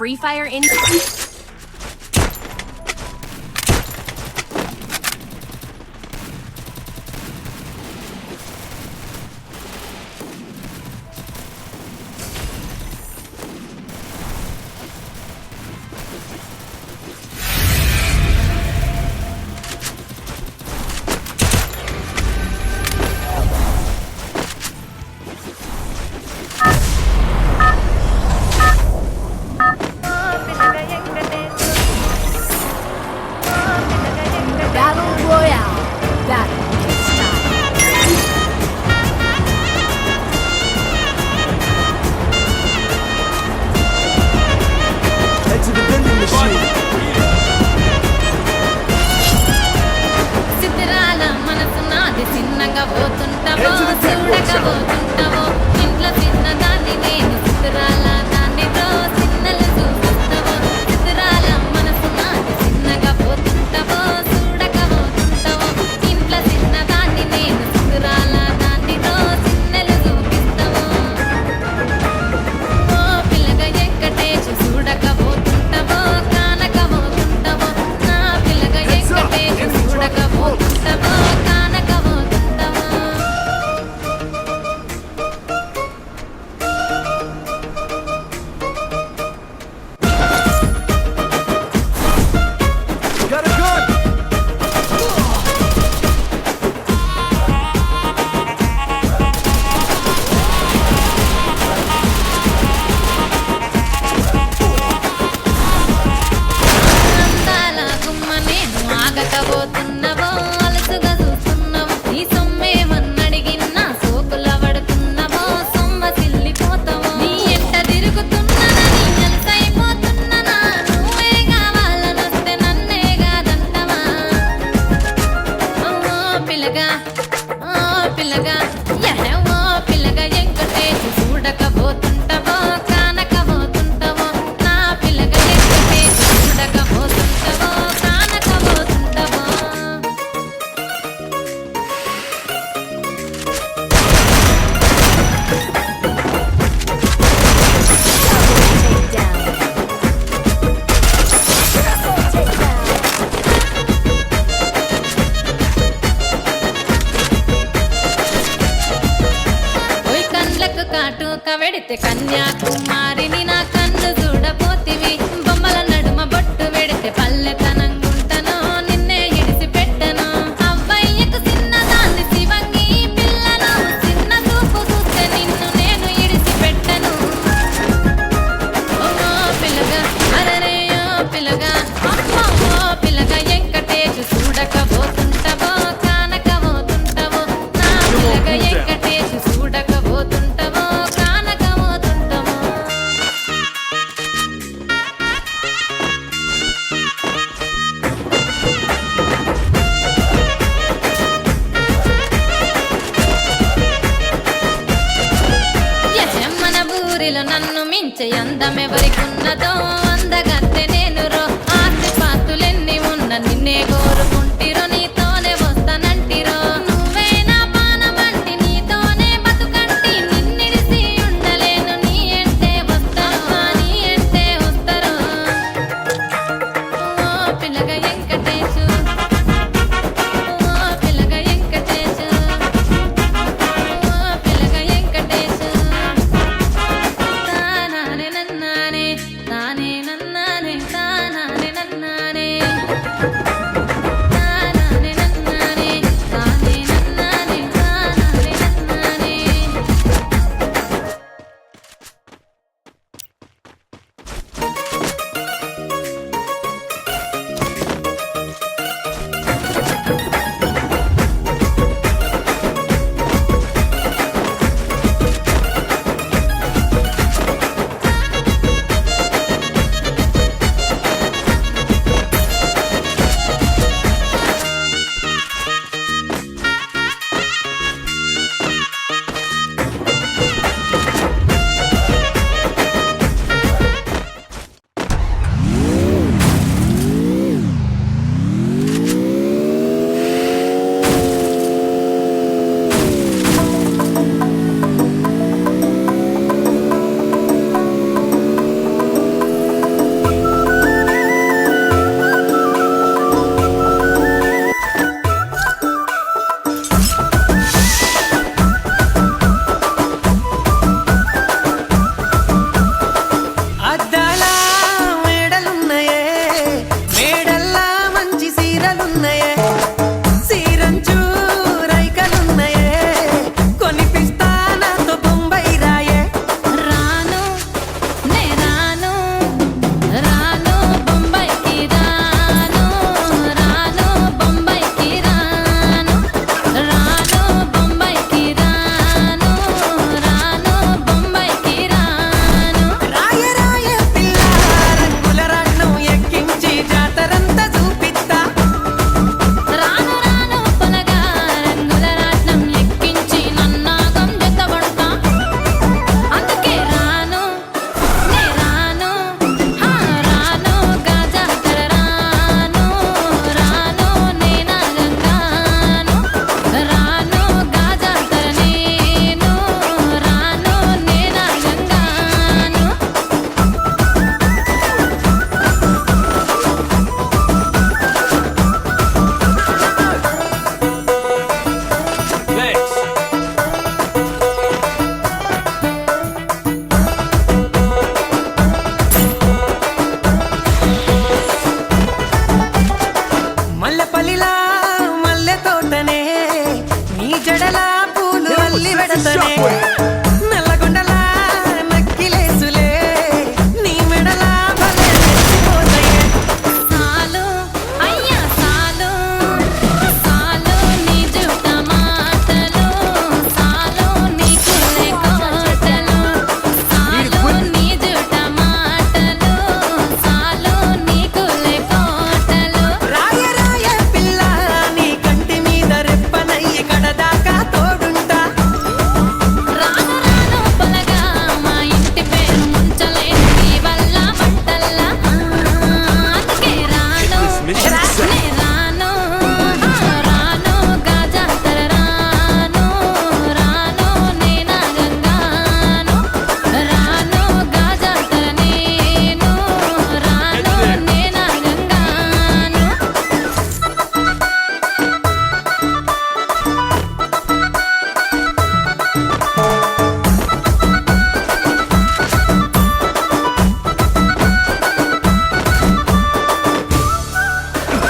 Free Fire in. కవెడితే కన్యాకుమారిని నా కన్ను చూడపోతివి బొమ్మల నడుమ బొట్టు వెడితే పల్లెతనంగుంటను నిన్నే ఇడిసి పెట్టను అవ్వయ్యకు చిన్నదాన్ని శివంగి పిల్లను చిన్న చూపు చూస్తే నిన్ను నేను ఇడిసి పెట్టను ఓ పిల్లగా అరరే ఓ పిల్లగా అమ్మో ఓ పిల్లగా వెంకటేష్ చూడకపోతుంటవో కానకపోతుంటవో నా పిల్లగా వెంకటేష్ చూడకపోతుంటవో నన్ను మించే అందమెవరికున్నదో అందగత్తె నేను రో ఆస్తి పాస్తులెన్ని ఉన్న నిన్నే కోరుకుంటిరో నీతోనే వస్తానంటిరో నువ్వే నా పానమంటి నీతోనే బతుకంటి నిన్నిడిసి ఉండలేను నీ అంటే వస్తాను నీ అంటే వస్తారు ఓ పిల్లగా వెంకటేశు ఓ పిల్లగా వెంకటేశు ఓ పిల్లగా వెంకటేశు నానే ఉల్లి వెడతనే నల్లగొండల నక్కిలేసులే నీ మెడల భలే మెచ్చిపోతాయే సాలు అయ్యా సాలు సాలు నీ జుట్ట మాటలు సాలు నీ కులే కోటలు సాలు నీ జుట్ట మాటలు సాలు నీ కులే కోటలు రాయ రాయ పిల్ల నీ కంటి మీద రెప్పనయ్యి కడదాకా తోడుంటా రాను రాను పొలగా మా ఇంటి పేరు ముంచలేను నీ వల్ల మంటల్లా అందుకే రాను నే రాను రాను గాజాతర రాను రాను నేనా గంగాను రాను గాజాతర నేను రాను నేనా గంగాను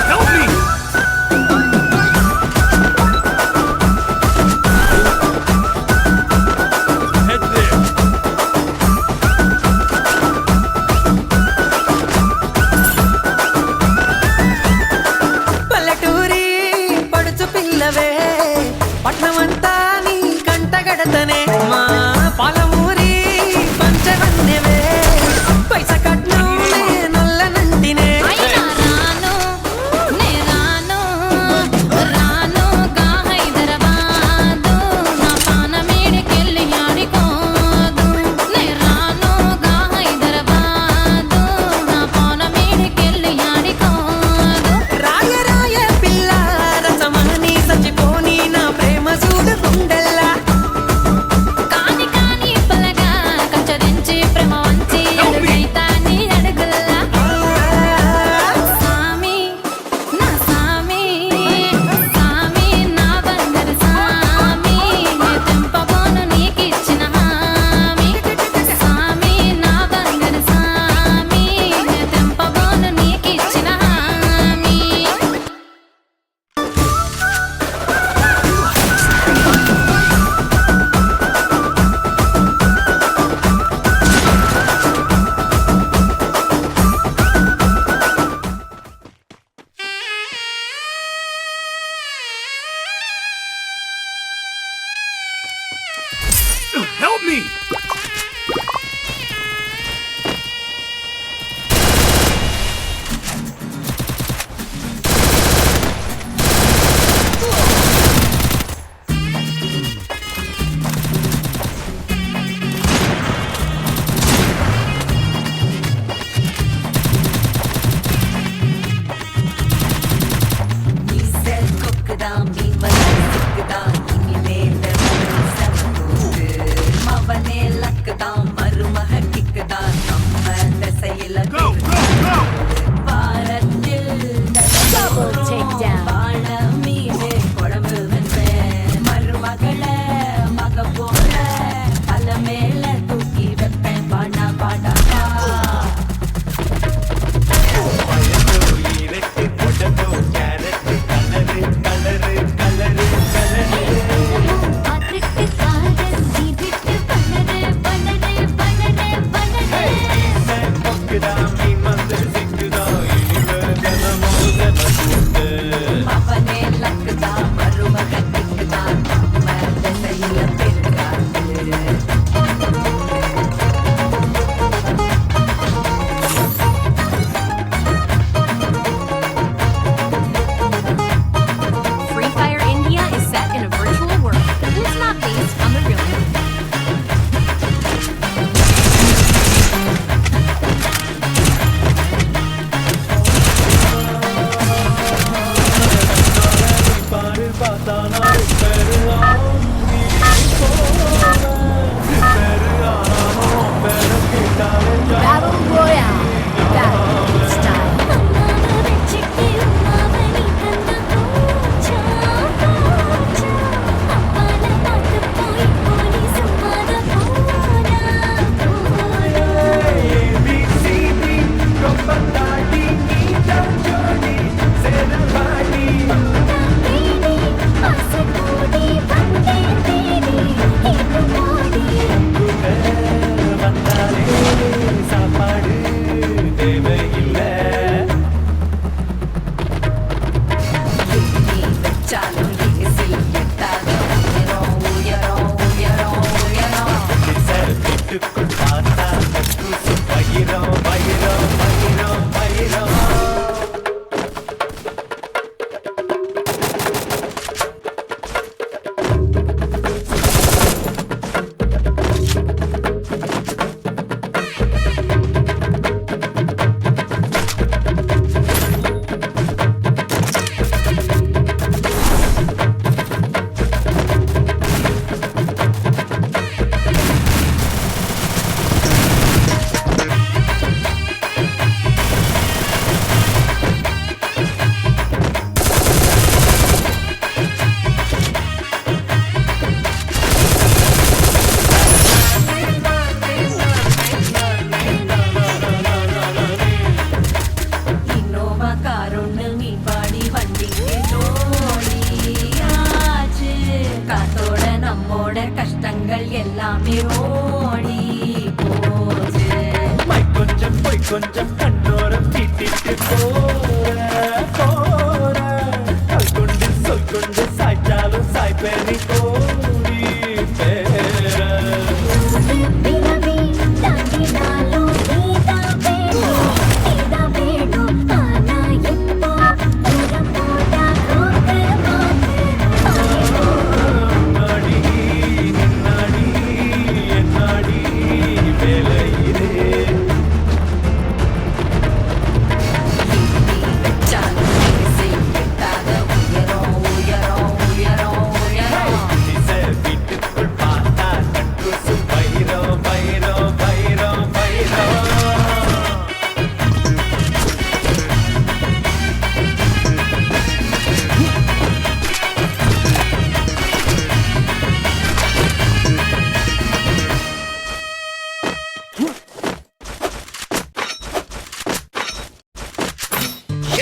Help me! Head there. పల్లెటూరి పడుచు పిల్లవే పట్నమంతా నీ కంటగడతనే మా పాలమూరి పంచవన్నెవే పైస కట్నంలే నల్లనంటినే అయినా రాను నే రాను రాను గా హైదరాబాదు నా పానమేడికెళ్ళి ఆడికోదు నే రాను గా హైదరాబాదు నా పానమేడికెళ్ళి ఆడికోదు రాయ రాయ పిల్ల రసమని సచిపోని నా ప్రేమ చూడు గుండెల్లా కాని కాని పలగా కంచరించి ప్రేమ వంచి అడుగైతా నీ అడుగుల్లా సామి నా సామి సామి నా బంగారు సామి నే తెంపబోను నీకిచ్చిన హామీ సామి నా బంగారు సామి నే తెంపబోను నీకిచ్చిన హామీ Help me! Mavane lakka எல்லாமே ஓடி போச்சு மை கொஞ்சம் பொய் கொஞ்சம் கண்ணோரம் தீட்டிட்டு போற சொல் கொண்டு சாய்ச்சாலும் சாய்ப்பேனி கோடி பேர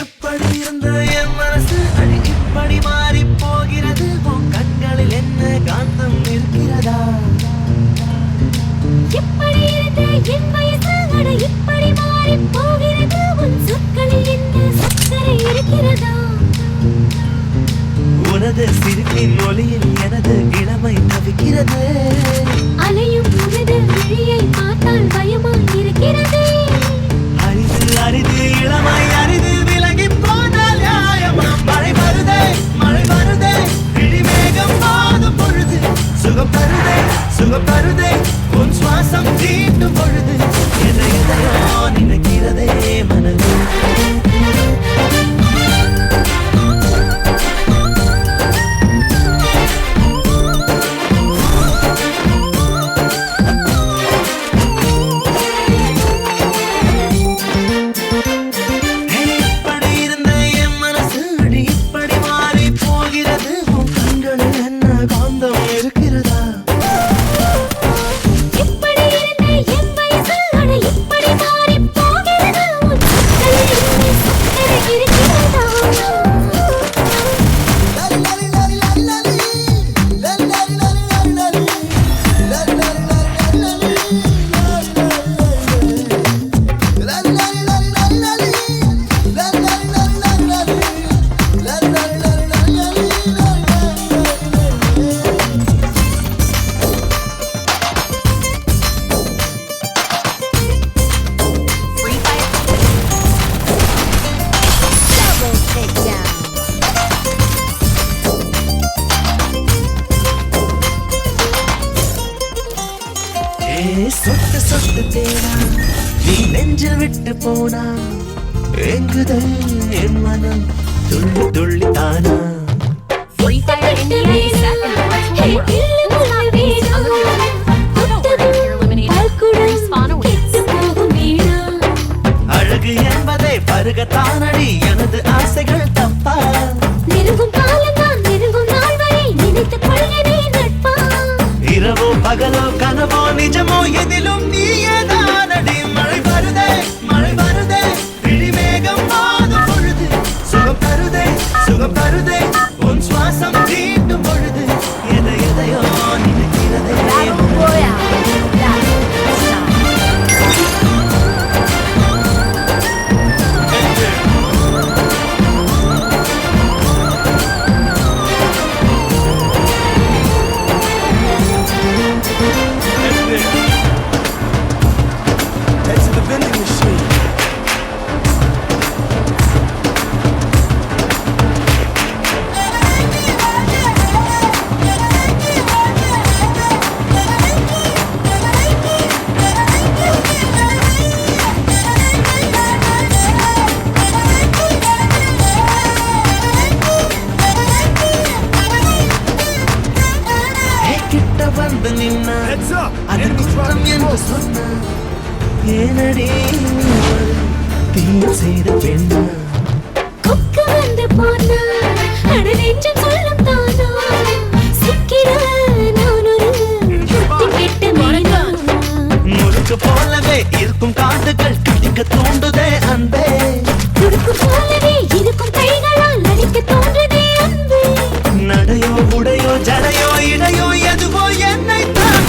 எப்படி இருந்த என் மனசு அடி இப்படி மாறி போகிறது உன் கண்களில் என்ன காந்தம் இருக்கிறதா எப்படி இருந்த என் வயசு அட இப்படி மாறி போகிறது உன் சொற்களில் என்ன சக்கரை இருக்கிறதா உனது சிரிப்பின் ஒளியில் எனது இளமை தவிக்கிறது அலையும் உனது விழியை பார்த்தால் பயமாய் இருக்கிறது அரிது அரிது இளமை அரிது விலகி போனால் நியாயமா மழை வருதே இடிமேகம் மாதும் பொழுது சுகம் தருதே உன் சுவாசம் தீட்டும் பொழுது எதையோ நினைக்கிறதே மனது சொட்டு சொட்டு தேனா நீ நெஞ்சில் விட்டு போனா எங்குதல் என் மனம் துள்ளி துள்ளி தானா Free Fire India is set in the virtual world. Respawn awaits. அழகு என்பதை பருகத்தானடி எனது ஆசைகள் தப்பா நெருங்கும் காலம்தான் நெருங்கும் நாள் வரை நினைத்துக் கொள்கிறே நட்பா இரவோ பகலோ கனவோ நிஜமோ எதிலும் நீயேதானடி மழை வருதே இடிமேகம் மாதும் பொழுது சுகம் தருதே உன் சுவாசம் தீட்டும் பொழுது எதையோ நினைக்கிறதே Head to the vending machine. கிட்ட வந்து நின்னா Heads up! அது Enemy குற்றம் dropping என்று close. சொன்ன ஏனடி தீய செய்த பெண்ணா கொக்கு வந்து போனா அட நெஞ்சம் சொல்லும் தானா சிக்கிற நான் ஒரு குட்டி கெட்ட மீனா முழுக்க போலவே இருக்கும் காட்டுகள் கட்டிக்க தூண்டுதே அன்பே துடுக்கு போலவே இருக்கும் கைகளால் நடிக்க தோன்றுதே அன்பே நடையோ உடையோ ஜடையோ இடையோ எதுவோ என்னை தான்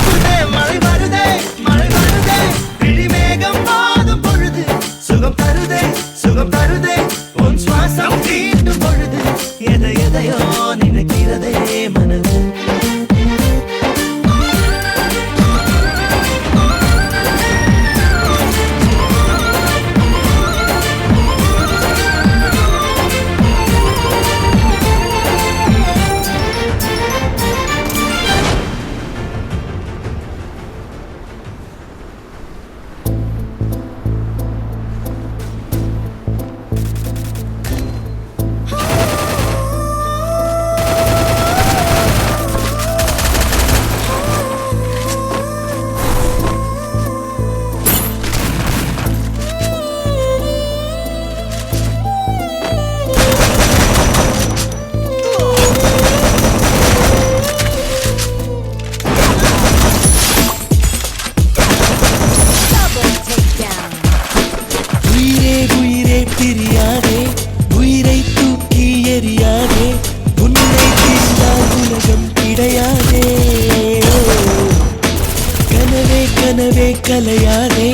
கனவே கலையாதே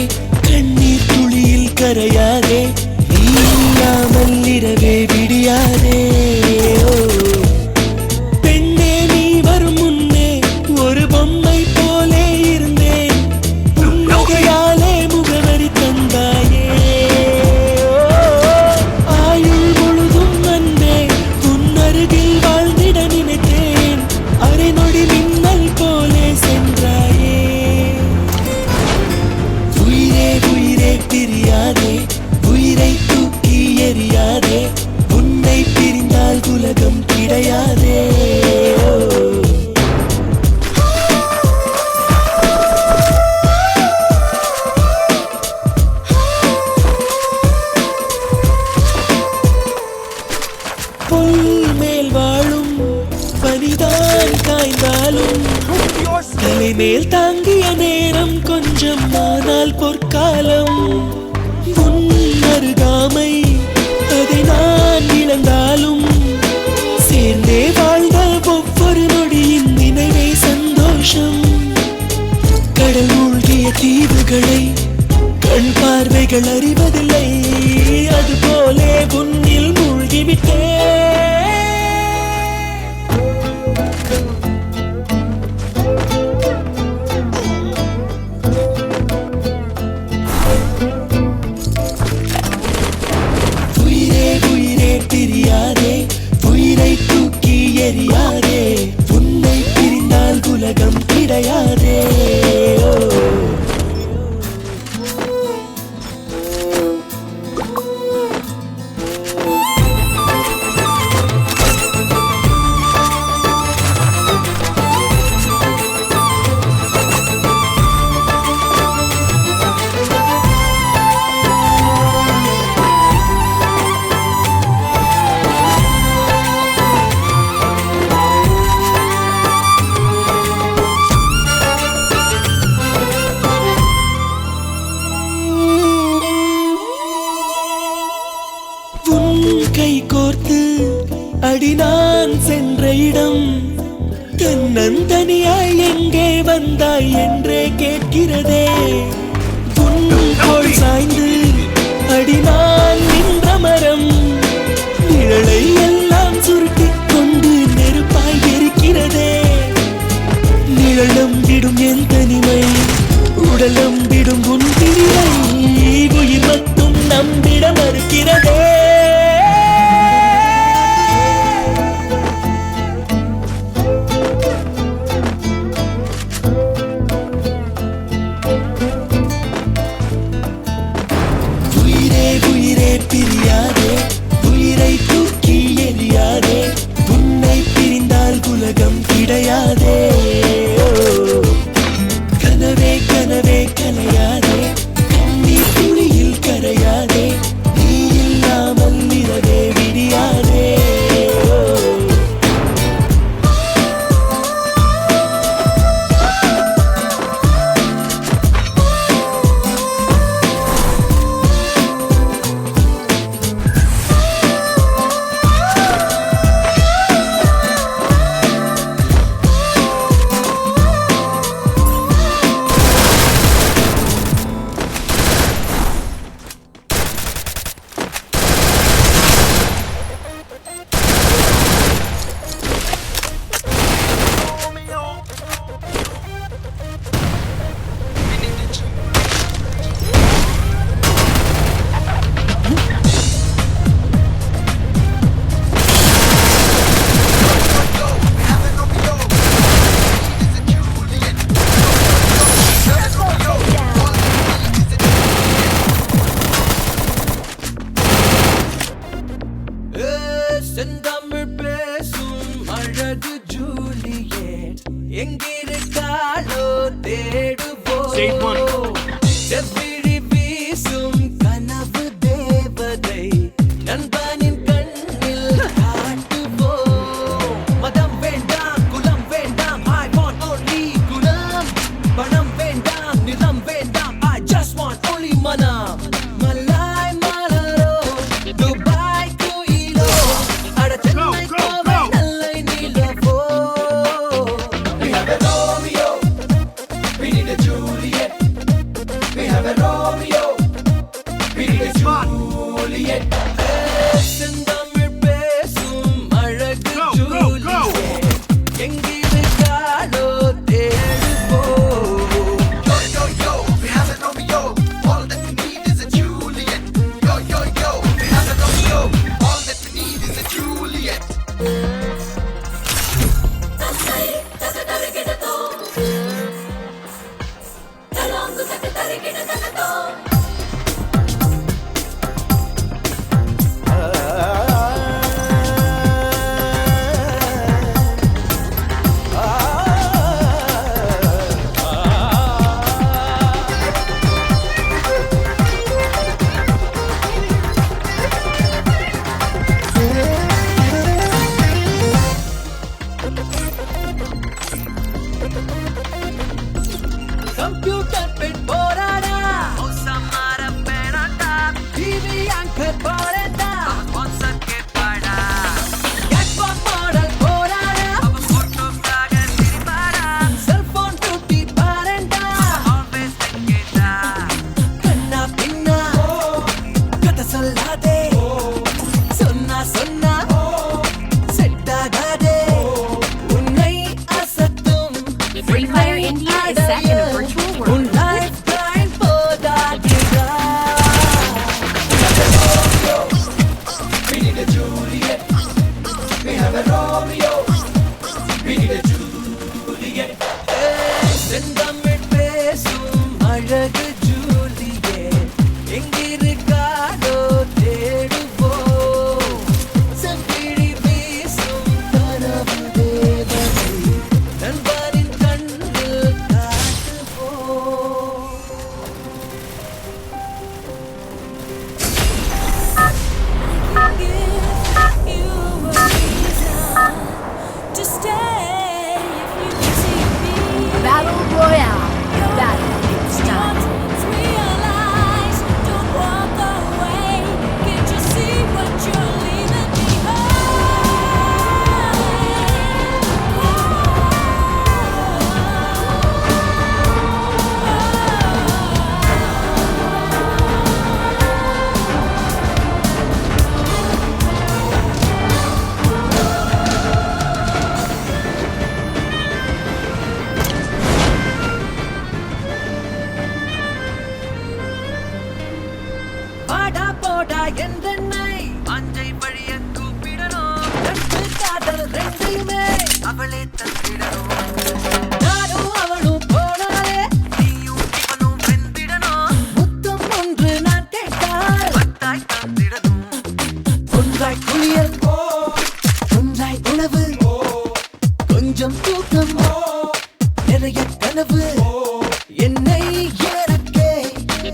கண்ணீர் துளியில் கரையாதே நீ இல்லாமல் இரவே விடியாதே பெண்ணே நீ வரும் முன்னே ஒரு பொம்மை போலே இருந்தேன் புன்னகையாலே முகவரி தந்தாயே ஆயுள் முழுதும் வந்தே உன் அருகில் வாழ்ந்திட நினைத்தேன் அரை நொடி மின்னல் போலே சென்றாயே உயிரே உயிரே பிரியாதே உயிரை தூக்கி எறியாதே உன்னை பிரிந்தால் உலகம் கிடையாதே புல் மேல் வாழும் பனிதான் காய்ந்தாலும் தலை மேல் தாங்கிய நேரம் கொஞ்சம் ஆனால் பொற்காலம் உன் அருகாமை அதை நான் இழந்தாலும் சேர்ந்தே வாழ்ந்த ஒவ்வொரு நொடியின் நினைவே சந்தோஷம் கடல் மூழ்கிய தீவுகளை கண் பார்வைகள் அறிவதில்லை அதுபோலே உன்னில் மூழ்கிவிட்டே உயிரே உயிரே பிரியாதே உயிரை தூக்கி எறியாதே உன்னை பிரிந்தால் உலகம் கிடையாதே கை கோர்த்து அடி நான் சென்ற இடம் தன்னந்தனியாய் எங்கே வந்தாய் என்றே கேட்கிறதே உன் தோள் சாய்ந்து அடி நான் நின்ற மரம் நிழலை எல்லாம் சுருட்டிக் கொண்டு நெருப்பாய் எரிக்கிறதே நிழலம் விடும் என் தனிமை உடலம் விடும் உன் பிரிவை உயிர் மட்டும் நம்பிட மறுக்கிறதே உயிரே பிரியாதே உயிரை தூக்கி எறியாதே உன்னை பிரிந்தால் உலகம் கிடையாதே கனவே கனவே கலையாதே கண்ணீர் துளியில் கரையாதே நீ இல்லாமல் இரவே விடியாதே செந்தமிழ் பேசும் அழகு ஜூலியட் எங்கிருக்காளோ தேடுவோம் செவ்விழி வீசும் கனவு தேவதை நண்பனின் கண்ணில் காட்டுவோம் மதம் வேண்டாம் குலம் வேண்டாம் I want only குலம் பணம் வேண்டாம் நிலம் வேண்டாம் I just want only மனம் மலாய் மலரோ துபாய் குயிலோ அட சென்னை கோவை நல்லை நிலவோ We have a Romeo, we need a Juliet செந்தமிழ் பேசும் அழகு ஜூலியட் எங்கிருக்காளோ தேடுவோ கம்ப்யூட்டர் பெண் போராடா ஒசமார பேடாடா டிவி ஆங்கர் போராடா ஸ்பான்சர் கேட்பாடா கேட்பாக் மாடல் போராடா போட்டோகிராஃபர் திருப்பாடா செல்போன் டூட்டி பாரண்டா ஆல்வேஸ் கேட்டா கண்ணா பின்னா கதை சொல்லாதே சொன்னா சொன்னா செட்டாகாதே உன்னை அசத்தும் Free Fire India is set in a virtual world. உன் லைஃப் டைம் போதாதுடா We need a Juliet. We have a Romeo. We need a Juliet. செந்தமிழ் பேசும் அழகு ஜூலியட் எங்கிருக்காளோ தேடுவோம் செவ்விழி வீசும் கனவு தேவதை நண்பரின் கண்ணில் காட்டுவோம் Battle Royale. Battle it's time. வாடா போடா என்றென்னை அஞ்சை வழிய கூப்பிடணும் நட்பு காதல் ரெண்டையுமே அவளே தந்திடணும் நானும் அவளும் போனாலே நீயும் இவனும் வெந்திடணும் முத்தம் ஒன்று நான் கேட்டால் பத்தாய் தந்திடணும் ஒன்றாய் குளியல் ஒன்றாய் உணவு கொஞ்சம் தூக்கம் நிறைய கனவு என்னை எனக்கே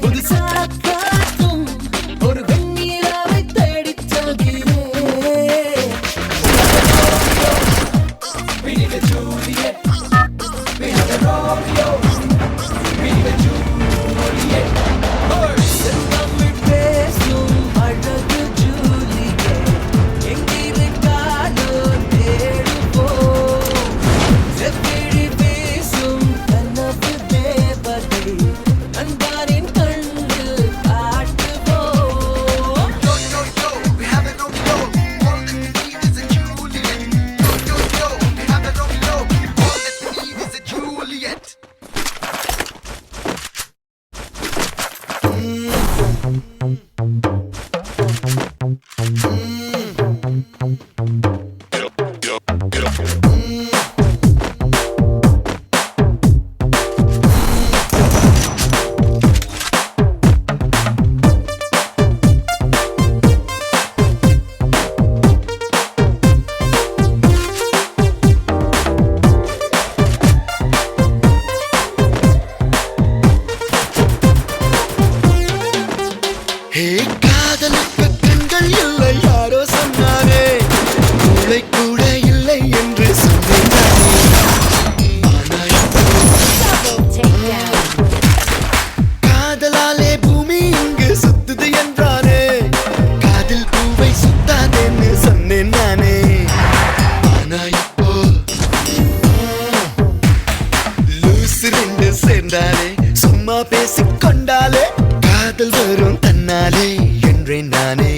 புதுசா காட்டும் ஒரு வெண்ணிலாவை தேடிச் செல்கிறேன் We need a Juliet. We have a Romeo. We need a Juliet. செந்தமிழ் பேசும் அழகு ஜூலியட் எங்கிருக்காளோ தேடுவோம் செவ்விழி வீசும் கனவு தேவதை நண்பரின் கண்ணில் காட்டுவோம் We have a Romeo. All that we need is a Juliet. We have a Romeo. All that we need is a Juliet. ஹே காதலுக்கு கண்கள் இல்லை யாரோ சொன்னாரே மூளை கூட இல்லை என்று சொன்னாரே ஆனால் Double takedown. காதலாலே பூமி இங்கு சுத்துது என்றாரே காதில் பூவை சுத்தாதேன்னு சொன்னேன் நானே ஆனா இப்போ லூசு ரெண்டு சேர்ந்தாலே சும்மா பேசிக்கொண்டாலே காதல் வரும் தன்னாலே என்றேன் நானே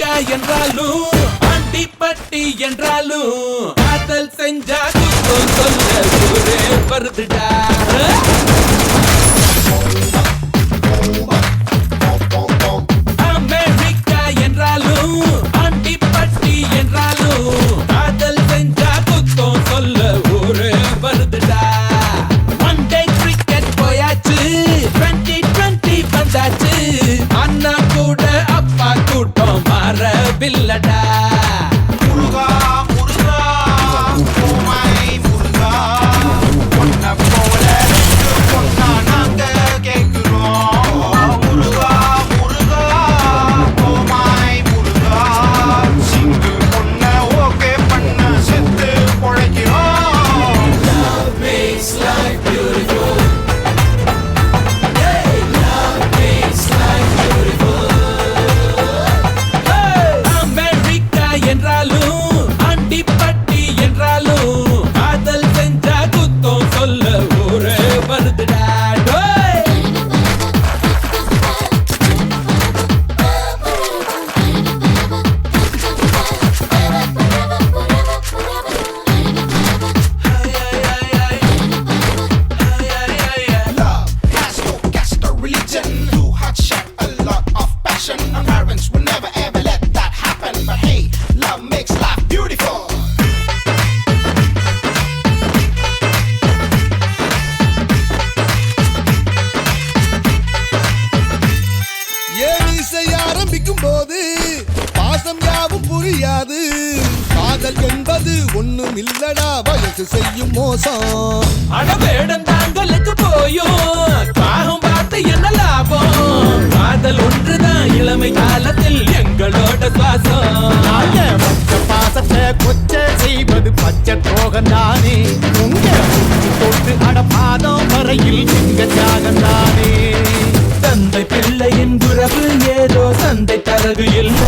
அமெரிக்கா என்றாலும் ஆண்டிப்பட்டி என்றாலும் காதல் செஞ்சா குத்தம் சொல்ல ஊரே வருதுடா. அமெரிக்கா என்றாலும் ஆண்டிப்பட்டி என்றாலும் காதல் செஞ்சா குத்தம் சொல்ல ஊரே வருதுடா. ஒன் டே கிரிக்கெட் போயாச்சு 2020 வந்தாச்சு அண்ணா கூட அப்பா கூட்டம் மாறவில்லடா. முருகா முருகா ஓமாய் முருகா பொன்ன போல ரெண்டு பொண்ணா நாங்க கேக்குறோம். முருகா முருகா ஓமாய் முருகா சிங்கு பொண்ண ஓகே பண்ண செத்து பொழைக்கிறோம். அமெரிக்கா என்றாலும் ஆண்டிப்பட்டி என்றாலும் காதல் செஞ்சா குத்தம் சொல்ல ஊரே வருதுடா. டோய். Love has no caste or religion. You had shed a lot of passion. Our parents would never ever let that happen. But hey, love makes life beautiful. ஏன் இசை ஆரம்பிக்கும் போது பாசம் யாவும் புரியாது. காதல் என்பது ஒண்ணும் இல்லடா வயசு செய்யும் மோசம். அடவேடம் தாங்களுக்கு போயும் பாகம் பார்த்து என்ன லாபம். காதல் ஒன்றுதான் இளமை காலத்தில் எங்களோட சுவாசம். பாசத்தை கொச்ச செய்வது பச்சை துரோகம் தானே. உங்க தொட்டு அடப்பாதம் வரையில் எங்க தியாகம் தானே. தந்தை பிள்ளையின் உறவு ஏதோ சந்தை தரகு இல்ல.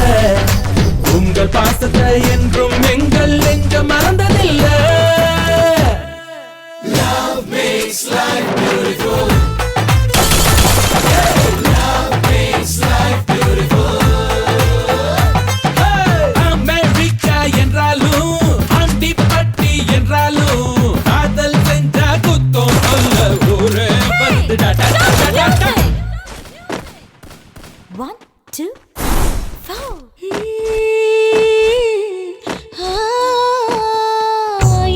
உங்கள் பாசத்தை என்றும் எங்கள் நெஞ்ச மறந்ததில்ல. Love makes life beautiful. Hey, love makes life beautiful. Hey, America என்றாலும் ஆண்டிப்பட்டி என்றாலும் காதல் செஞ்சா குத்தம் சொல்ல ஊரே வருதுடா. One, two, four.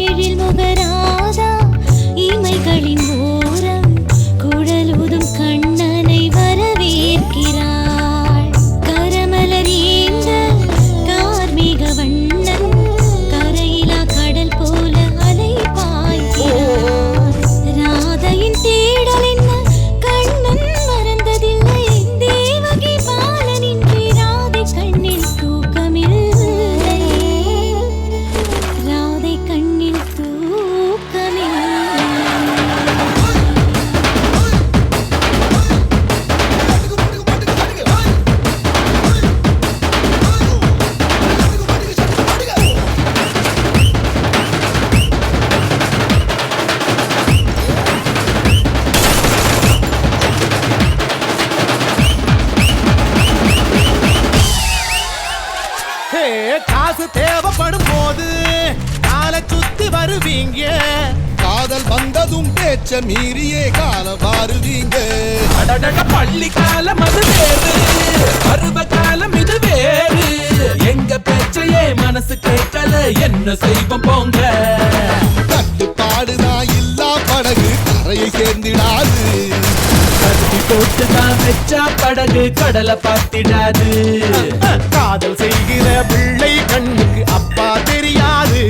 எழில் முகராதா இமைகளின் ஓரம் குழலூதும் கண்ணனை வரவேற்கிறாள். கரமலர் ஏந்த கார்மேக வண்ணன் கரையிலா கடல் போல அலை பாய்கிறான். ராதையின் தேடல் என்ன கண்ணன் மறந்ததில்லை. தேவகி பாலனின்றி ராதை கண்ணில் தூக்கமில்லை. ராதை கண்ணில் தூக்கமில்லை. ஹே, காசு தேவைப்படும் போது காலை சுத்தி வருவீங்க. காதல் வந்ததும் பேச்ச மீறியே கால வாருவீங்க. அடடட பள்ளி காலம் அது வேறு பருவ காலம் இது வேறு. எங்க பேச்சையே மனசு கேட்கல என்ன செய்வோம் போங்க. கட்டுப்பாடுதான் இல்லா படகு கரையை சேர்ந்திடாது. கட்டி போட்டுதான் வச்சா படகு கடலை பார்த்திடாது. காதல் செய்கிற பிள்ளை கண்ணுக்கு அப்பா தெரியாது.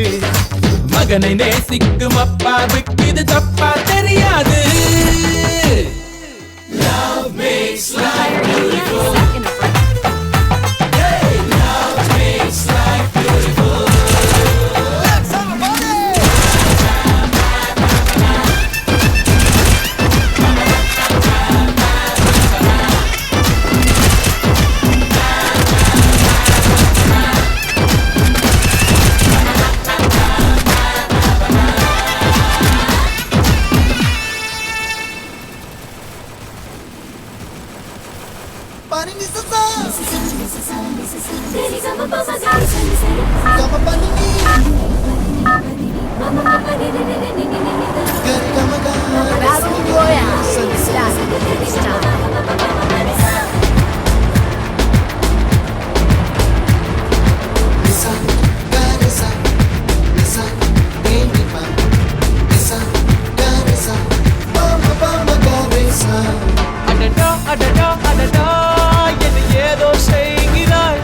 மகனை நேசிக்கும் அப்பாவுக்கு இது தப்பா தெரியாது. Love makes life beautiful. Hey, love makes life beautiful. Let's have a party! But in அடடா அடடா அடடா என்னை ஏதோ செய்கிறாய்.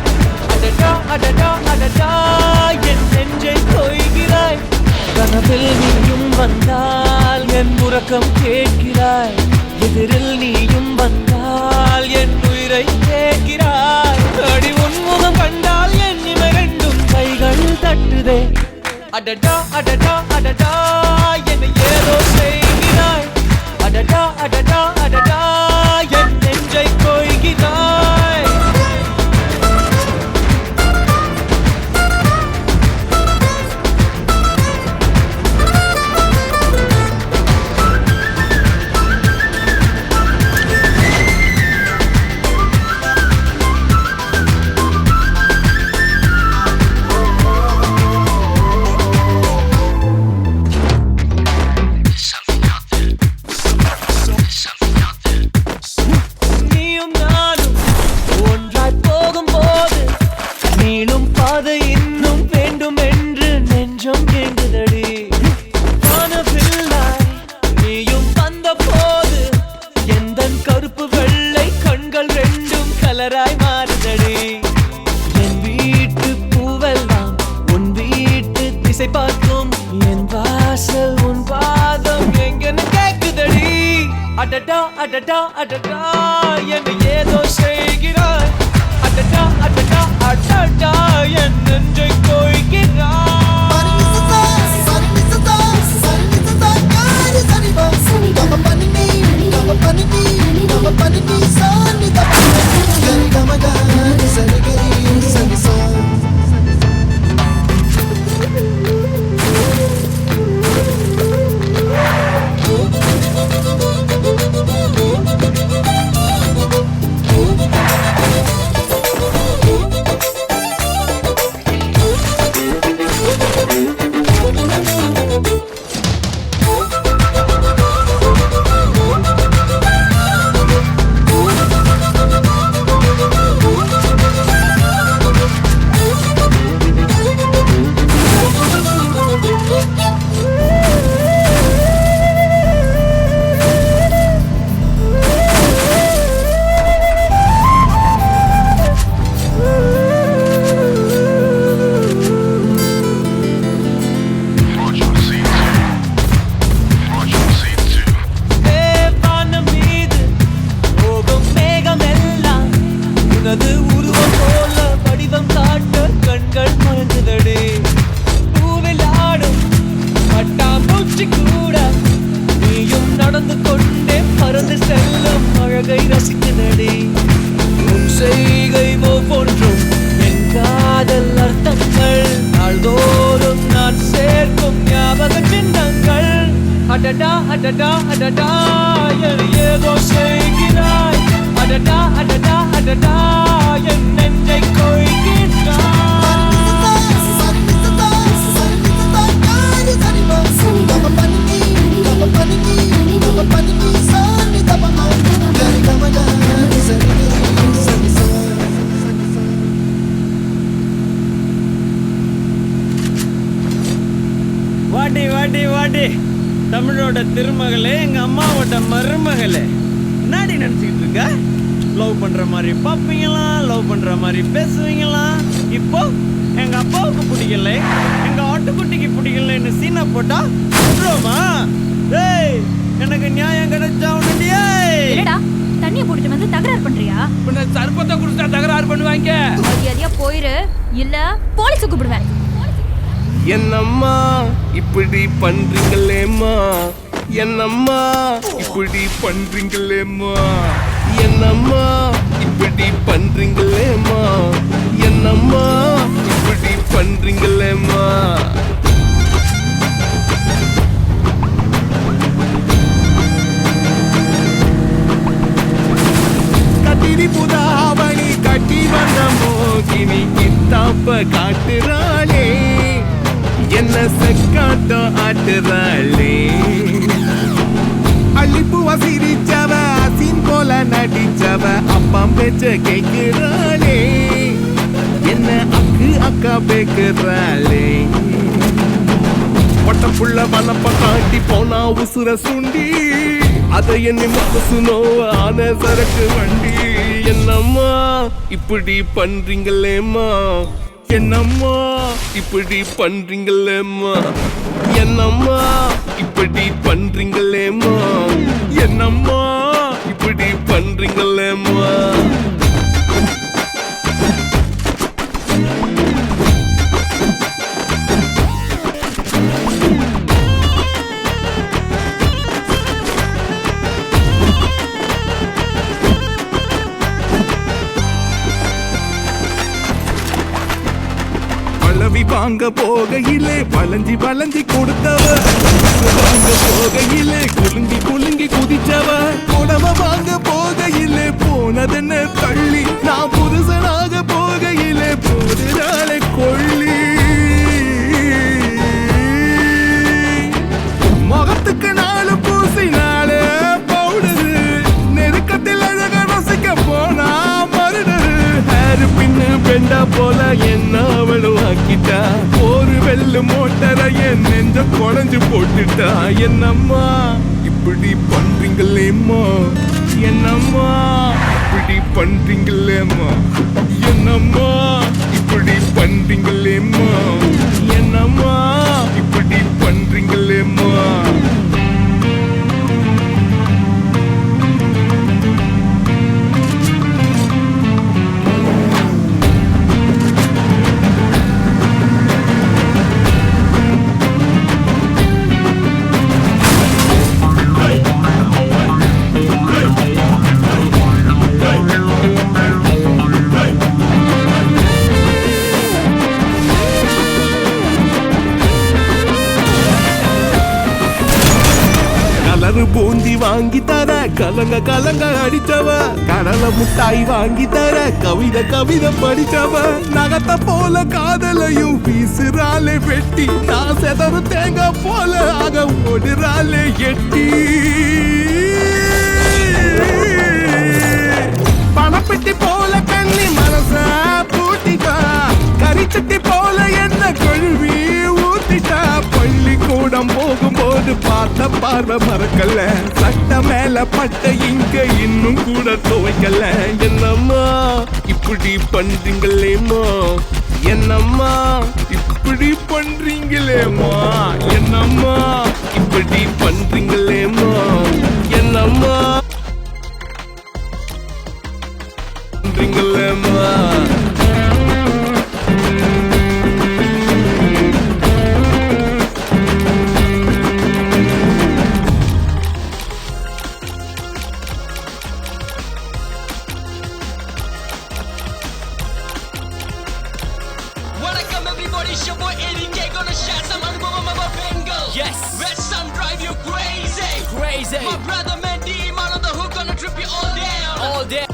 அடடா அடடா அடடா என் நெஞ்சை கொய்கிறாய். கனவில் நீயும் வந்தால் என் உறக்கம் கேட்கிறாய். எதிரில் நீயும் வந்தால் என் உயிரை கேட்கிறாய். அடி உன்முகம் கண்டால் என் இமை ரெண்டும் கைகள் தட்டுதே. அடடா அடடா அடடா என்னை ஏதோ செய்கிறாய். அடடா அடடா அடடா என் நெஞ்சை கொய்கிறாய். நீயும் நானும் ஒன்றாய் போகும்போது நீளும் பாதை இன்னும் வேண்டும் என்று நெஞ்சம் கேங்குதடி. வானவில்லாய் நீயும் வந்த போது எந்தன் கருப்பு வெள்ளை கண்கள் ரெண்டும் கலராய் மாறுதடி. என் வீட்டு பூவெல்லாம் உன் வீட்டு திசை பார்க்கும். என் வாசல் உன் பாதம் எங்கன்னு கேக்குதடி. அடடா அடடா அடடா என்னை ஏதோ செய்கிறாய். அடடா அடடா அடடா என் நெஞ்சை கொய்கிறாய். வானம் மீது போகும் மேகமெல்லாம் உனது உருவம் போல வடிவம் காட்ட கண்கள் மறந்துதடி. பூவில் ஆடும் பட்டாம்பூச்சி கூட நீயும் நடந்து கொண்டே பறந்து செல்லும் அழகை ரசிக்குதடி. உன் செய்கை ஒவ்வொன்றும் என் காதல் அர்த்தங்கள். நாள்தோறும் நான் சேர்க்கும் ஞாபக சின்னங்கள். அடடா அடடா அடடா என்னை ஏதோ செய்கிறாய். அடடா அடடா அடடா என் நெஞ்சை கொய்கிறாய். வாடி வாடி வாடி தமிழோட திருமகளே, எங்க அம்மாவோட மருமகளே. என்னடி நினைச்சுக்கிட்டு இருக்க? லவ் பண்ற மாதிரி பாப்பீங்களா, லவ் பண்ற மாதிரி பேசுவீங்களா? இப்போ எங்க அப்பாவுக்கு பிடிக்கல, எங்க ஆட்டுக்குட்டிக்கு பிடிக்கலன்னு சீனை போட்டா சொல்லுவோமா? ஏய், எனக்கு நியாயம் கிடைச்சா உன்னுடைய தண்ணிய போட்டுட்டு வந்து தகராறு பண்றியா? உன்னை சர்பத்தை குடிச்சா தகராறு பண்ணுவாங்க. மரியாதையா போயிரு, இல்ல போலீஸ் கூப்பிடுவேன். என்னம்மா இப்படி பண்றீங்களேம்மா, என்னம்மா இப்படி பண்றீங்களேம்மா, என்னம்மா இப்படி பண்றீங்களேம்மா, என்னம்மா இப்படி பண்றீங்களேம்மா. கட்டிரி புதாவணி கட்டி வந்த மோகினி கிட்டா காட்டுறாளே என்ன செக்காட்டம் ஆட்டுறாளே அள்ளிப்பூவ சிரிச்சவ அசின் போல நடிச்சவ அப்பா பேச்ச கேட்கிறாளே என்ன அக்கு அக்கா பேக்குறாளே பட்டப்புள்ள வனப்ப காட்டி போனா உசுர சுண்டி அதை என்ன முசுனோ ஆன சரக்கு வண்டி என்னம்மா இப்படி பண்றீங்களேம்மா என்னம்மா இப்படி பண்றீங்களேம்மா என்னம்மா இப்படி பண்றீங்களேம்மா என்னம்மா இப்படி பண்றீங்களேம்மா பழவி வாங்க போகையிலே வளைஞ்சி வளைஞ்சி கொடுத்தவ வாங்க போகையிலே குலுங்கி குலுங்கி குதிச்சவ குடம வாங்க போகையிலே போனதென்ன தள்ளி நான் புருஷனாக போகையிலே போதுறாளே கொள்ளி முகத்துக்கு நாலு பூசினாலே பவுடரு நெருக்கத்தில் அழக ரசிக்க போனா மருடரு ஹேரு பின்னு பெண்டா போல என்ன அவளும் ஆக்கிட்டா ஒரு வெள்ளு மோட்டரை என் நெஞ்ச குழஞ்சு போட்டுட்டா என்னம்மா இப்படி பண்றீங்களேம்மா என்னம்மா இப்படி பண்றீங்களேம்மா என்னம்மா இப்படி பண்றீங்களேம்மா என்னம்மா இப்படி பண்றீங்களேம்மா பூந்தி வாங்கி தர கலங்க கலங்க அடிச்சவ கடலை முட்டாய் வாங்கி தர கவிதை கவிதை படிச்சவ நகத்த போல காதலையும் வீசுறாளே வெட்டி நான் செதறு தேங்காய் போல ஆக ஓடுறாளே எட்டி பணப்பெட்டி போல கண்ணி மனச பூட்டிட்டா கரிச்சட்டி போல என்ன கழுவி ஊத்திட்டா பள்ளிக்கூடம் போகும்போது பார்த்த பார்வை மறக்கல சட்ட மேல பட்ட இங்க இன்னும் கூட துவைக்கல என்னம்மா இப்படி பண்றீங்களேம்மா என்னம்மா இப்படி பண்றீங்களேம்மா என்னம்மா இப்படி பண்றீங்களேம்மா என்னம்மா பண்றீங்களேம்மா It's your boy Eddie K, gonna share some album of a bingo. Yes, Red Sun drive you crazy, crazy. My brother Mandy, man on the hook, gonna trip you all down, all day.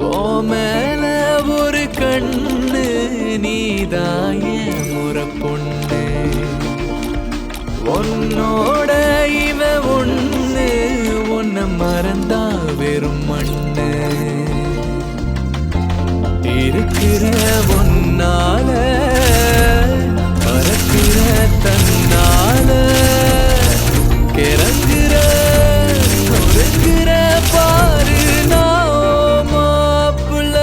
ஓ மேல ஒரு கண்ணு நீதாய முற பொண்ணு உன்னோட இவ ஒண்ணு உன்னை மறந்தா வெறும் மண்ணு இருக்கிற ஒன்னால பறக்கிற தன்னால கிறங்குற கொடுக்கிற பாரு நான் மாப்புல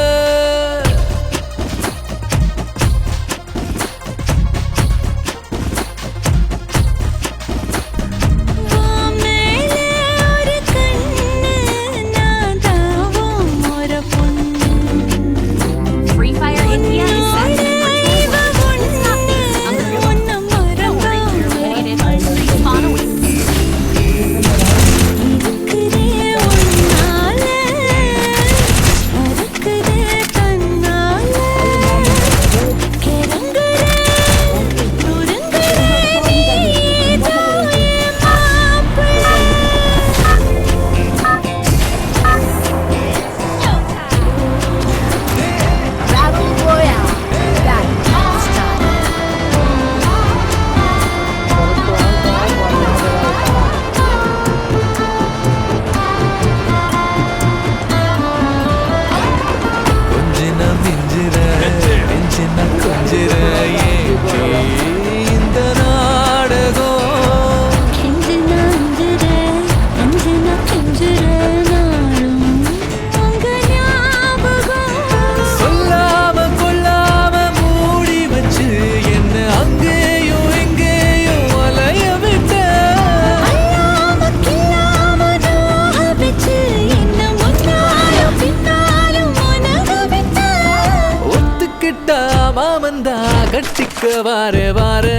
மாமந்தா கட்டிக்க வாரே வாரே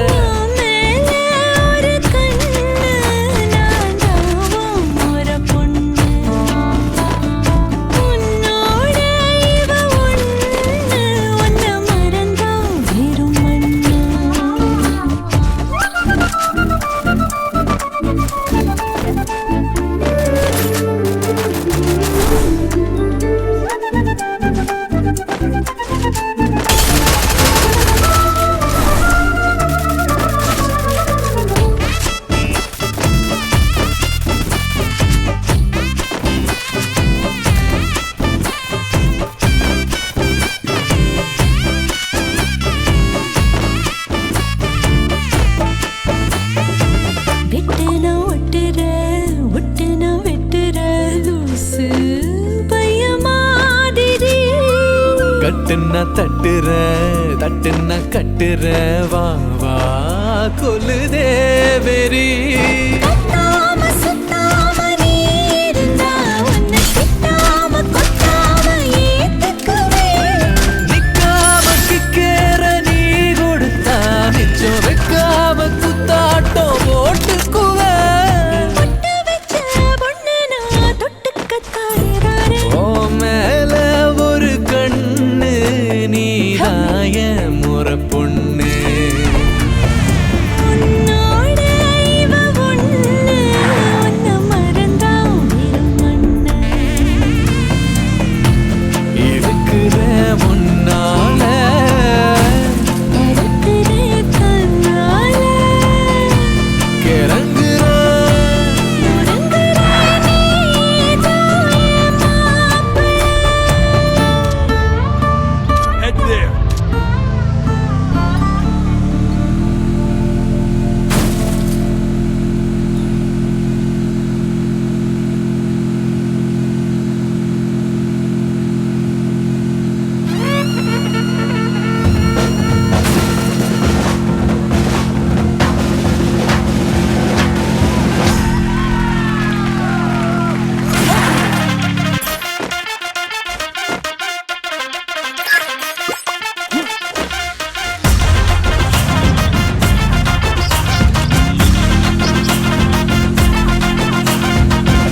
மேலே ஒரு கண்ணு நான் தாவும் ஒரு பொண்ணு உன்னோட இவ ஒண்ணு உன்னை மறந்தா வெறும் மண்ணு விட்டு நான் ஒட்டுற விட்டு நான் வெட்டுற லூசு பைய மாதிரி கட்டுன்னா தட்டுற தட்டுன்னா கட்டுற வா வா கொல்லுதே வெறி கத்தாம சுத்தாம நீ இருந்தா உன்னை திட்டாம கொத்தாம ஏத்துக்குவேன் நிக்காம கிக்கேற நீ கொடுத்தா மிச்சம் வைக்காம குத்தாட்டம் போட்டுக்குவேன் பொட்டு வச்ச பொண்ணு நான் தொட்டுக்க தாரே ஓ மேல ஒரு கண்ணு நீதாய முறை பொண்ணு உன்னோட இவ ஒண்ணு உன்னை மறந்தா வெறும் மண்ணு இருக்கிற முன்னால படுத்துறே கண்ணால கிறங்குற முடங்குற நீதான் என் மாப்பிள்ளை Head there.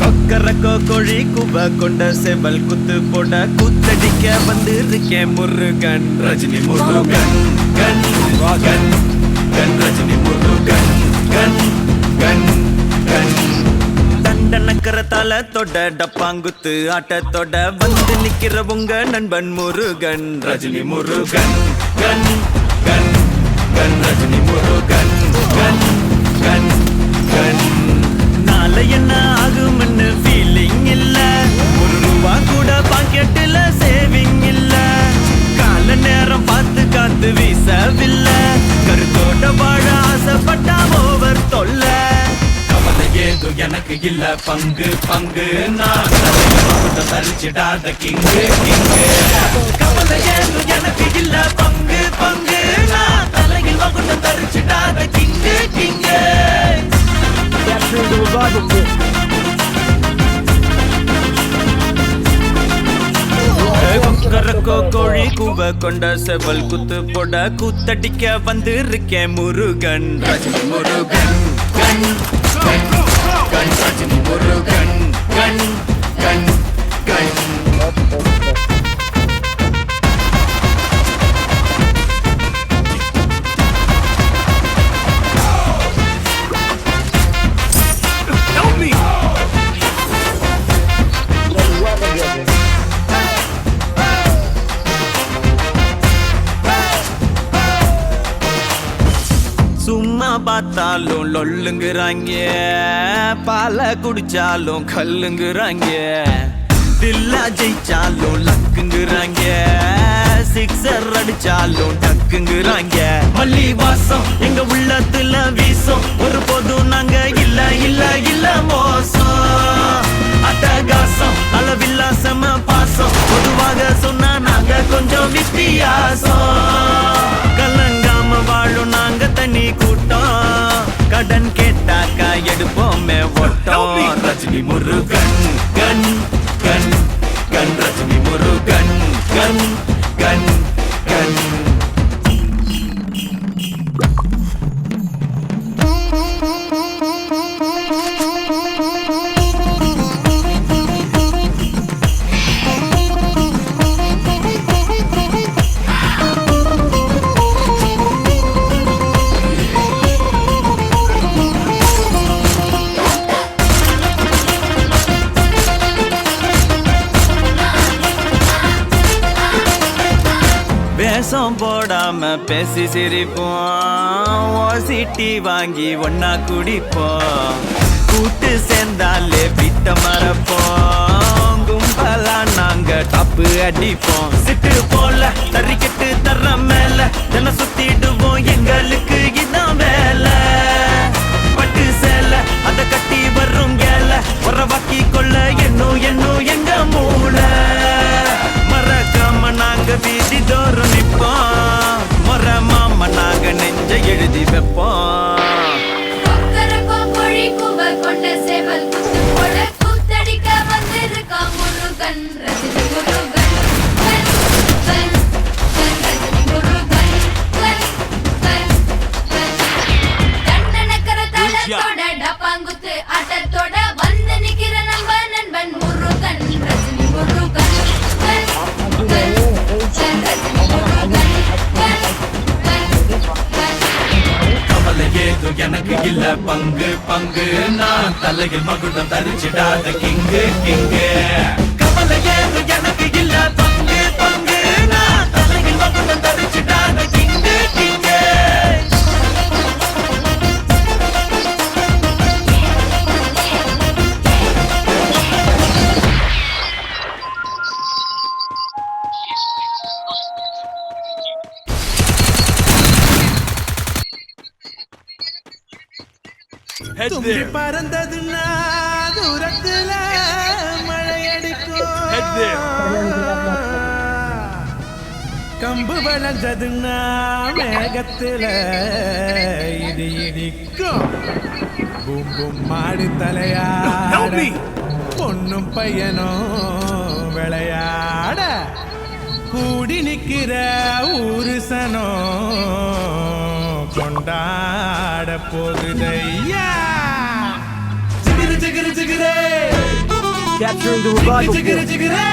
கொக்கரக்கோ கோழி குவ கொண்ட செவல் குத்து போட குத்தடிக்க வந்து இருக்கேன் முருகன் ரஜினி முருகன் கண் கண் கண் ரஜினி முருகன் கண் கண் கண் தண்டனக்கரத்தால தொட டப்பாங்குத்து ஆட்டத்தோட வந்து நிக்கிற உங்க நண்பன் முருகன் ரஜினி முருகன் கண் கண் கண் ரஜினி முருகன் கண் கண் கண் நாளை என்ன ஆகும்னு ஃபீலிங் இல்ல ஒரு ரூபா கூட பாக்கெட்டுல சேவிங் இல்ல கால நேரம் பார்த்து காத்து வீசவில்லை கருத்தோட வாழ ஆசைப்பட்டா ஓவர் தொல்ல கவலை ஏதும் எனக்கு இல்ல பங்கு பங்கு நான் தரிச்சிடாத கிங்கு கிங்கு கவலை ஏதும் எனக்கு இல்ல பங்கு பங்கு நான் தலையில் வகுட்ட தரிச்சிடாத கிங்கு கிங்கு கொக்கரக்கோ கோழி கூவ கொண்ட செவல் குத்து போட கூத்தடிக்க வந்து இருக்கேன் முருகன் ரஜினி முருகன் கண் கண் கண் ரஜினி முருகன் கண் கண் கண் Help me. சும்மா பார்த்தாலும் லொல்லுங்கிறாங்க பால குடிச்சாலும் கல்லுங்கிறாங்க தில்லா ஜெயிச்சாலும் லக்குங்கிறாங்க சிக்ஸர் அடிச்சாலும் டக்குங்கிறாங்க மல்லி வாசம் எங்க உள்ளத்துல வீசும் ஒரு போதும் நாங்க இல்ல இல்ல இல்ல மோசம் அட்டகாசம் அளவில்லா செம பாசம் பொதுவாக சொன்னா நாங்க கொஞ்சம் வித்தியாசம் கலங்காம வாழும் நாங்க தனி கூட்டம் கடன் கேட்டாக்கா எடுப்போமே ஓட்டம் ரஜினி முருகன் கண் கண் கண் ரஜினி முருகன் கண் கண் கண் வேஷம் போடாம பேசி சிரிப்போம் ஓசிட்டி வாங்கி ஒன்னா குடிப்போம் கூட்டு சேர்ந்தாலே வீட்ட மறப்போம் கும்பலா நாங்க தப்பு அடிப்போம் சிட்டு போல தறிக்கிட்டு தர்ற மேல தின சுத்திடுவோம் எங்களுக்கு இதான் வேலை பட்டு சேல அத கட்டி வரும் கேல உறவாக்கி கொள்ள என்னும் எங்க மூளை மறக்காம நாங்க வீதி தோறும் நிப்போம் முறை மாம நாங்க நெஞ்ச எழுதி வைப்போம் கொண்ட சேவல் குத்து போட கூத்தடிக்க வந்திருக்கான் முருகன் ரஜினி முருகன் ரஜினி முருகன் தண்டனக்கர தளத்தோட டப்பாங்குத்து ஆட்டத்தோட வந்து நிக்கிற நம்ம நண்பன் முருகன் ரஜினி முருகன் ரஜினி முருகன் கவலை ஏதும் எனக்கு இல்ல பங்கு பங்கு நான் தலையில் மகுடம் தரிச்சிடாத கிங்கு கிங்கு கவலை ஏதும் எனக்கு இல்ல பங்கு பங்கு நான் தலையில் மகுடம் தரிச்சிடாத கிங்கு கிங்கு Head there. பறந்ததுன்னா தூரத்துல மழையடிக்கும் Head there. கம்பு வளைஞ்சதுன்னா மேகத்துல இடி இடிக்கும் பூம் பூம் மாடு தலையாட பொண்ணும் பையனும் விளையாட கூடி நிக்கிற ஊருசனோ கொண்டாட போகுதையா ஜிகிரு ஜிகிரு ஜிகிரே Capturing the revival ஜிகிரு ஜிகிரே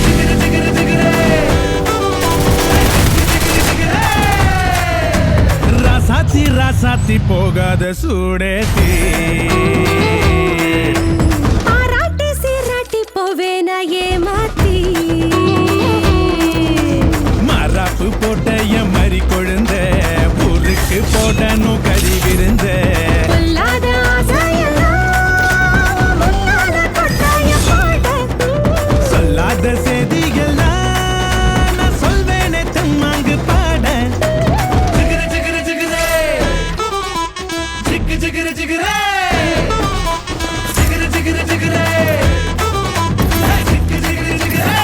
ஜிகிரு ஜிகிரு ஜிகிரே ராசாத்தி ராசாத்தி போகாத சூடேத்தி பாராட்டி சீராட்டி போவேன ஏமாத்தி மராப்பு போட்ட என் மறி கொழுந்த ஊருக்கு போடணும் கறி விருந்த சொல்லாத ஆசையெல்லாம் முன்னால கொட்டாய போட சொல்லாத செய்திகள்லாம் நான் சொல்வேனே தம்மாங்கு பாட ஜிகிரு ஜிகிரு ஜிகிரே ஜிகு ஜிகிரு ஜிகிரே ஜிகிரு ஜிகிரு ஜிகிரே ஜிகு ஜிகிரு ஜிகிரே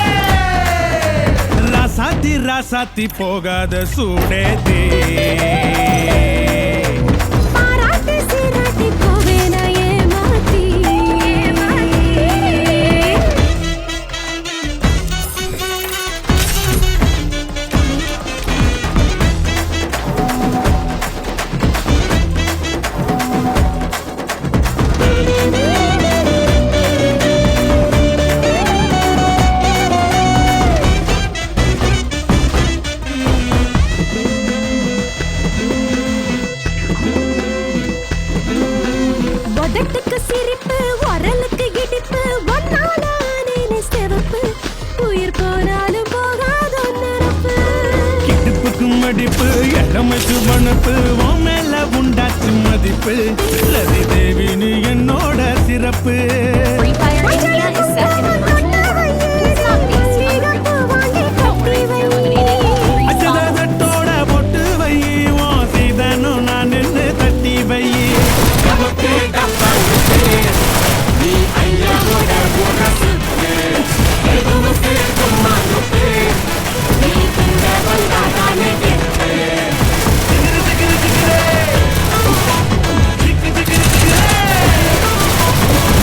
ராசாத்தி ராசாத்தி போகாத சூடேத்தி பாராட்டி சீராட்டி போவேன ஏமாத்தி உதட்டுக்கு சிரிப்பு உரலுக்கு இடிப்பு ஒன்னால ஆனேனே சிவப்பு உயிர் போனாலும் போகாத நிரப்பு கிடுப்புக்கு மடிப்பு இளமைக்கு வனப்பு உன் மேல உண்டாச்சு மதிப்பு ரதி தேவினு என்னோட சிறப்பு Free Fire India is second in அச்சதோட பொட்டு வை உன் சீதனும் நான் நின்று தட்டி வை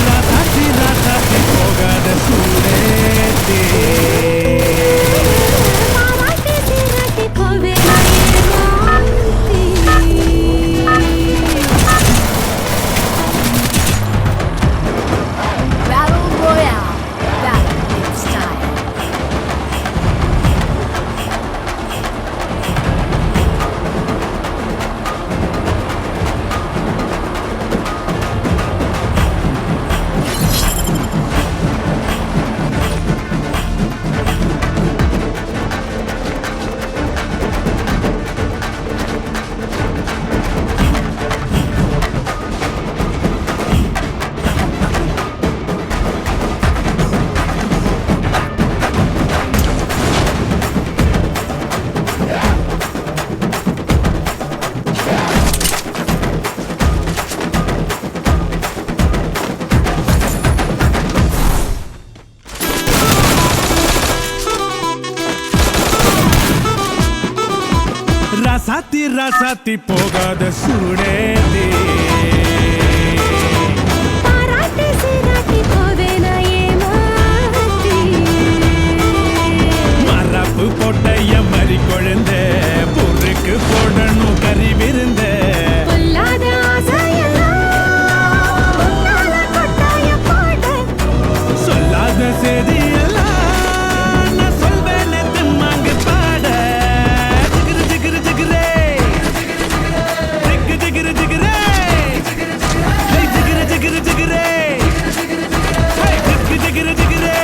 ராசாத்தி ராசாத்தி போகாத சூ ராசாத்தி போகாத சூடேதி பாராட்டி சீராட்டி போவேனா ஏமாத்தி மரப்பு போட்டைய மறி கொழுந்த பொருக்கு போடணும் கறி விருந்த பொல்லாத ஆசையெல்லாம் உன்னால கொட்டாய போட சொல்லாத செய்தியெல்லாம் நான் சொல்வேன் திம்மாங்கு பாட ஜிகிரு ஜிகிரு ஜிகிரே ஜிகு ஜிகிரு ஜிகிரே ஜிகிரு ஜிகிரு ஜிகிரே ஜிகு ஜிகிரு ஜிகிரே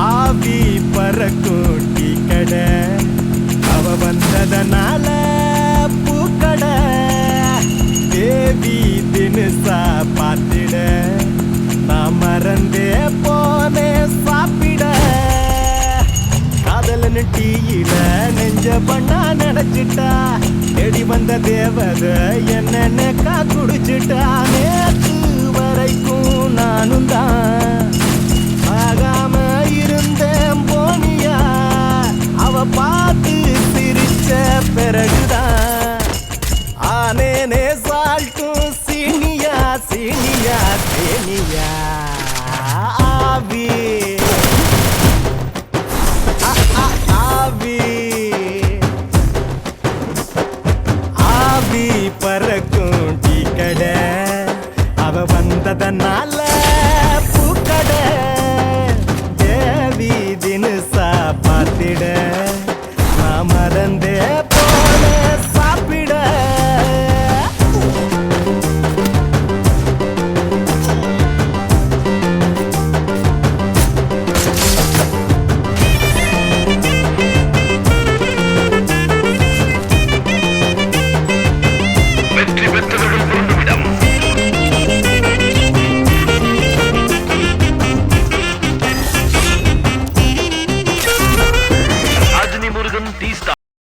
ஆவி பறக்கோட்டி கடை அவ வந்ததனால பூக்கடை தேவி தினுசா பார்த்திட நான் மறந்தே போனே சாப்பிட காதலன்னு டீயில நெஞ்ச பண்ணா நினைச்சிட்டா தேடி வந்த தேவதை என்னென்ன குடிச்சிட்டா நேற்று வரைக்கும் நானும் தான் ஆகாம இருந்தேன் போனியா அவ பார்த்து சிரிச்ச பிறகுதான் ஆனேனே சால்ட்டும் சீனியா சீனியா சீனியா ஆவி ஆவி ஆவி பறக்கும் டீ கடை அவ வந்ததனால பூக்கடை தேவி தினுசா பார்த்திட நான் மறந்தே